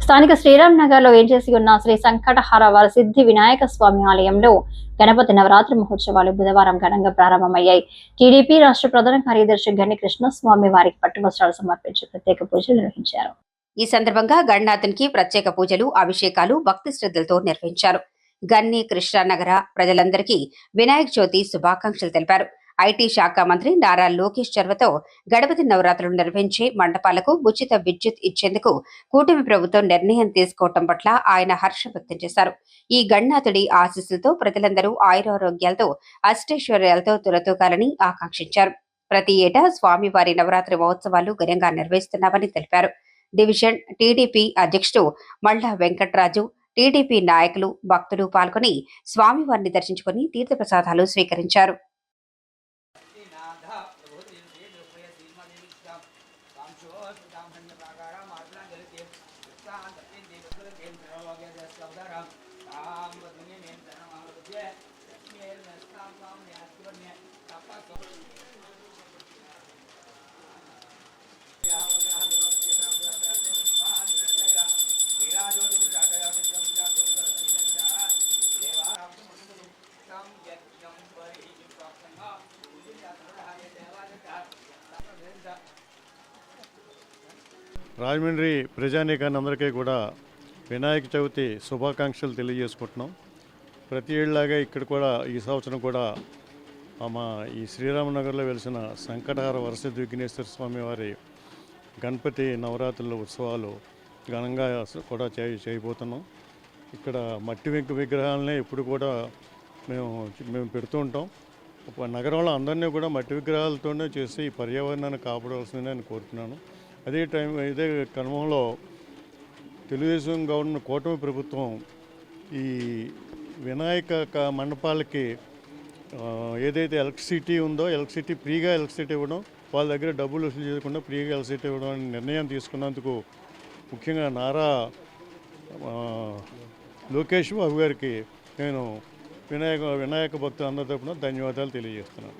స్థానిక శ్రీరామ్ నగర్ లో వేంచేసి ఉన్న శ్రీ సంకటహార వరసిద్ధి వినాయక స్వామి ఆలయంలో గణపతి నవరాత్రి మహోత్సవాలు బుధవారం ఘనంగా ప్రారంభమయ్యాయి. టీడీపీ రాష్ట్ర ప్రధాన కార్యదర్శి గన్ని కృష్ణస్వామి వారికి పట్టు వస్త్రాలు సమర్పించి ప్రత్యేక పూజలు నిర్వహించారు. ఈ సందర్భంగా గణనాథునికి ప్రత్యేక పూజలు, అభిషేకాలు భక్తి శ్రద్ధలతో నిర్వహించారు. గన్ని కృష్ణానగర ప్రజలందరికీ వినాయక చవితి శుభాకాంక్షలు తెలిపారు. ఐటీ శాఖ మంత్రి నారా లోకేష్ చొరవతో గణపతి నవరాత్రులు నిర్వహించే మండపాలకు ఉచిత విద్యుత్ ఇచ్చేందుకు కూటమి ప్రభుత్వం నిర్ణయం తీసుకోవటం పట్ల ఆయన హర్షం వ్యక్తం చేశారు. ఈ గణనాథుడి ఆశీస్సులతో ప్రజలందరూ ఆయురారోగ్యాలతో అష్టైశ్వర్యాలతో తులతూగాలని ఆకాంక్షించారు. ప్రతి ఏటా స్వామివారి నవరాత్రి మహోత్సవాలు ఘనంగా నిర్వహిస్తున్నామని తెలిపారు. డివిజన్ టీడీపీ అధ్యక్షుడు మల్లా వెంకట్రాజు, టీడీపీ నాయకులు, భక్తులు పాల్గొని స్వామివారిని దర్శించుకుని తీర్థప్రసాదాలు స్వీకరించారు. రాజమండ్రి ప్రజానీకాన్ని అందరికీ కూడా వినాయక చవితి శుభాకాంక్షలు తెలియజేసుకుంటున్నాం. ప్రతి ఏళ్ళలాగా ఇక్కడ కూడా ఈ సంవత్సరం కూడా మా ఈ శ్రీరామనగర్లో వెలిసిన సంకటహార వరసిద్ధి విఘ్నేశ్వర స్వామి వారి గణపతి నవరాత్రుల ఉత్సవాలు ఘనంగా కూడా చేయబోతున్నాం. ఇక్కడ మట్టి వెంకు విగ్రహాలనే ఇప్పుడు కూడా మేము పెడుతూ ఉంటాం. నగరంలో అందరినీ కూడా మట్టి విగ్రహాలతోనే చేసి ఈ పర్యావరణాన్ని కాపాడవలసిందని నేను కోరుతున్నాను. ఇదే క్రమంలో తెలుగుదేశం గవర్నమెంట్ కూటమి ప్రభుత్వం ఈ వినాయక మండపాలకి ఏదైతే ఎలక్ట్రిసిటీ ఉందో ఎలక్ట్రిసిటీ ఫ్రీగా ఎలక్ట్రిసిటీ ఇవ్వడం, వాళ్ళ దగ్గర డబ్బులు వసూలు చేయకుండా ఫ్రీగా ఎలక్ట్రిసిటీ ఇవ్వడం అనే నిర్ణయం తీసుకున్నందుకు ముఖ్యంగా నారా లోకేష్ బాబు గారికి నేను వినాయక భక్తులందరి తరపున ధన్యవాదాలు తెలియజేస్తున్నాను.